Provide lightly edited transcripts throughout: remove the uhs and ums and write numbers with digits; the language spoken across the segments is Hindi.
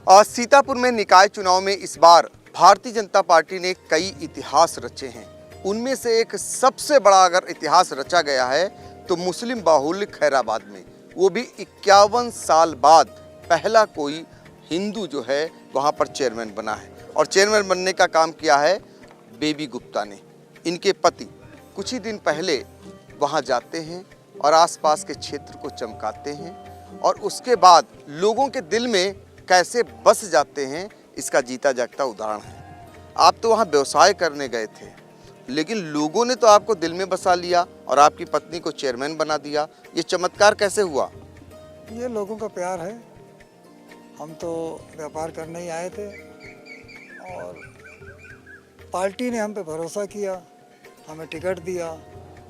और सीतापुर में निकाय चुनाव में इस बार भारतीय जनता पार्टी ने कई इतिहास रचे हैं। उनमें से एक सबसे बड़ा अगर इतिहास रचा गया है तो मुस्लिम बाहुल्य खैराबाद में, वो भी 51 साल बाद पहला कोई हिंदू जो है वहाँ पर चेयरमैन बना है। और चेयरमैन बनने का काम किया है बेबी गुप्ता ने। इनके पति कुछ ही दिन पहले वहाँ जाते हैं और आसपास के क्षेत्र को चमकाते हैं और उसके बाद लोगों के दिल में कैसे बस जाते हैं, इसका जीता जागता उदाहरण है। आप तो वहाँ व्यवसाय करने गए थे, लेकिन लोगों ने तो आपको दिल में बसा लिया और आपकी पत्नी को चेयरमैन बना दिया। ये चमत्कार कैसे हुआ? ये लोगों का प्यार है। हम तो व्यापार करने ही आए थे और पार्टी ने हम पे भरोसा किया, हमें टिकट दिया,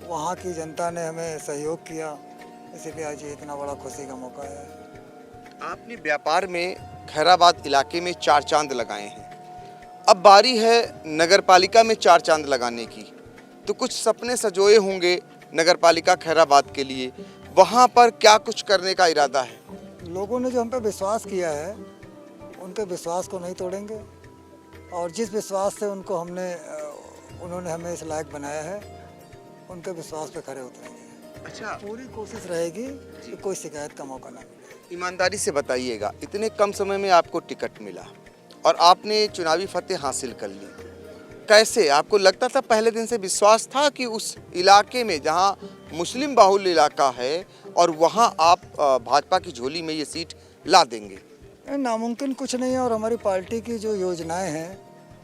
वहाँ की जनता ने हमें सहयोग किया, इसीलिए आज ये इतना बड़ा खुशी का मौका है। आपने व्यापार में खैराबाद इलाके में 4 चांद लगाए हैं, अब बारी है नगर पालिका में 4 चांद लगाने की। तो कुछ सपने सजोए होंगे नगर पालिका खैराबाद के लिए, वहाँ पर क्या कुछ करने का इरादा है? लोगों ने जो हम पे विश्वास किया है, उनके विश्वास को नहीं तोड़ेंगे और जिस विश्वास से उन्होंने हमें इस लायक बनाया है, उनके विश्वास पे खरे उतरेंगे। अच्छा, पूरी कोशिश रहेगी कि कोई शिकायत का मौका ना मिले। ईमानदारी से बताइएगा, इतने कम समय में आपको टिकट मिला और आपने चुनावी फतेह हासिल कर ली, कैसे? आपको लगता था, पहले दिन से विश्वास था कि उस इलाके में जहां मुस्लिम बाहुल्य इलाका है और वहां आप भाजपा की झोली में ये सीट ला देंगे? नामुमकिन कुछ नहीं है और हमारी पार्टी की जो योजनाएं हैं,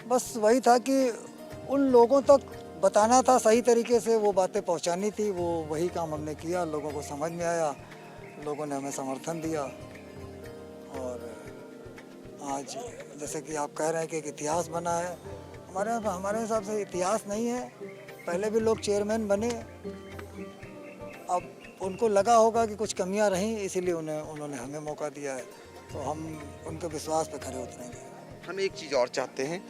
बस वही था कि उन लोगों तक बताना था, सही तरीके से वो बातें पहुंचानी थी। वही काम हमने किया, लोगों को समझ में आया, लोगों ने हमें समर्थन दिया और आज जैसे कि आप कह रहे हैं कि एक इतिहास बना है, हमारे हिसाब से इतिहास नहीं है। पहले भी लोग चेयरमैन बने, अब उनको लगा होगा कि कुछ कमियां रहीं, इसीलिए उन्होंने हमें मौका दिया है, तो हम उनके विश्वास पे खरे उतरेंगे। हम एक चीज़ और चाहते हैं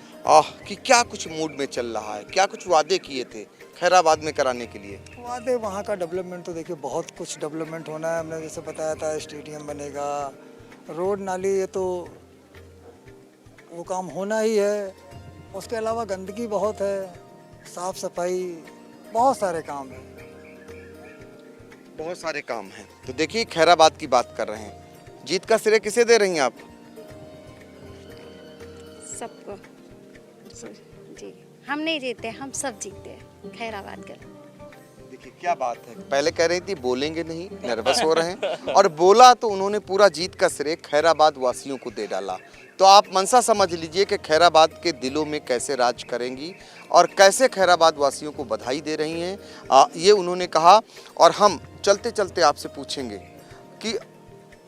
कि क्या कुछ मूड में चल रहा है, क्या कुछ वादे किए थे खैराबाद में कराने के लिए? वादे, वहाँ का डेवलपमेंट तो देखिए बहुत कुछ डेवलपमेंट होना है। हमने जैसे बताया था, स्टेडियम बनेगा, रोड नाली, ये तो वो काम होना ही है। उसके अलावा गंदगी बहुत है, साफ सफाई, बहुत सारे काम हैं। बहुत सारे काम हैं। तो देखिए, खैराबाद की बात कर रहे हैं, जीत का श्रेय किसे दे रही हैं आप? सबको जी, हम नहीं जीते, हम सब जीते हैं खैराबाद के। देखिए क्या बात है, पहले कह रही थी बोलेंगे नहीं, नर्वस हो रहे हैं, और बोला तो उन्होंने पूरा जीत का श्रेय खैराबाद वासियों को दे डाला। तो आप मनसा समझ लीजिए कि खैराबाद के दिलों में कैसे राज करेंगी और कैसे खैराबाद वासियों को बधाई दे रही हैं, ये उन्होंने कहा। और हम चलते चलते आपसे पूछेंगे कि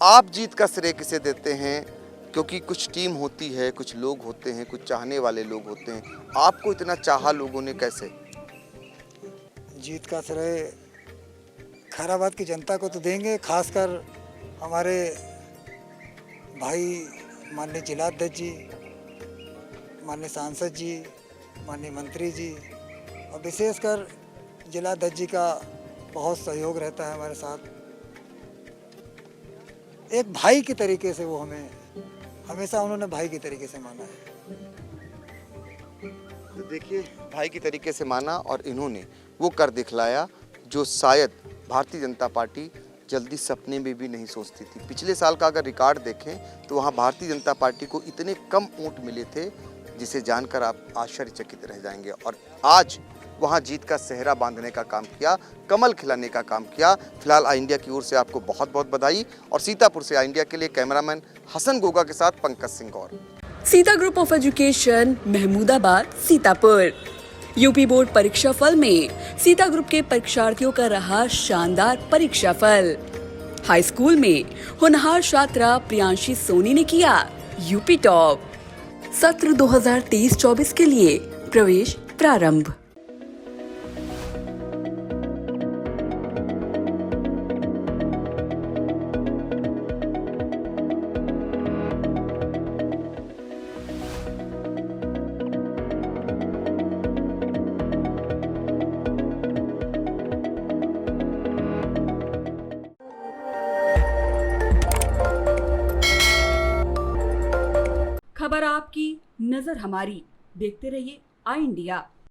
आप जीत का श्रेय किसे देते हैं, क्योंकि कुछ टीम होती है, कुछ लोग होते हैं, कुछ चाहने वाले लोग होते हैं, आपको इतना चाहा लोगों ने कैसे? जीत का श्रेय खैराबाद की जनता को तो देंगे, खासकर हमारे भाई माननीय जिलाध्यक्ष जी, माननीय सांसद जी, माननीय मंत्री जी, और विशेषकर जिलाध्यक्ष जी का बहुत सहयोग रहता है हमारे साथ। एक भाई के तरीके से वो हमें हमेशा उन्होंने भाई के तरीके से माना है। तो देखिए, भाई की तरीके से माना और इन्होंने वो कर दिखलाया जो शायद भारतीय जनता पार्टी जल्दी सपने में भी नहीं सोचती थी। पिछले साल का अगर रिकॉर्ड देखें तो वहाँ भारतीय जनता पार्टी को इतने कम वोट मिले थे, जिसे जानकर आप आश्चर्यचकित रह जाएंगे। और आज वहाँ जीत का सेहरा बांधने का काम किया, कमल खिलाने का काम किया। फिलहाल आई इंडिया की ओर से आपको बहुत बहुत बधाई। और सीतापुर से आई इंडिया के लिए कैमरामैन हसन गोगा के साथ Pankaj Singh Gaur. Sita group of education, Mahmudabad, Sitapur. UP board परीक्षा फल में सीता ग्रुप के परीक्षार्थियों का रहा शानदार परीक्षा फल। हाई स्कूल में होनहार छात्रा प्रियांशी सोनी ने किया यूपी टॉप। सत्र 2023-24 के लिए प्रवेश प्रारंभ। आपकी, नजर हमारी। देखते रहिए आई इंडिया।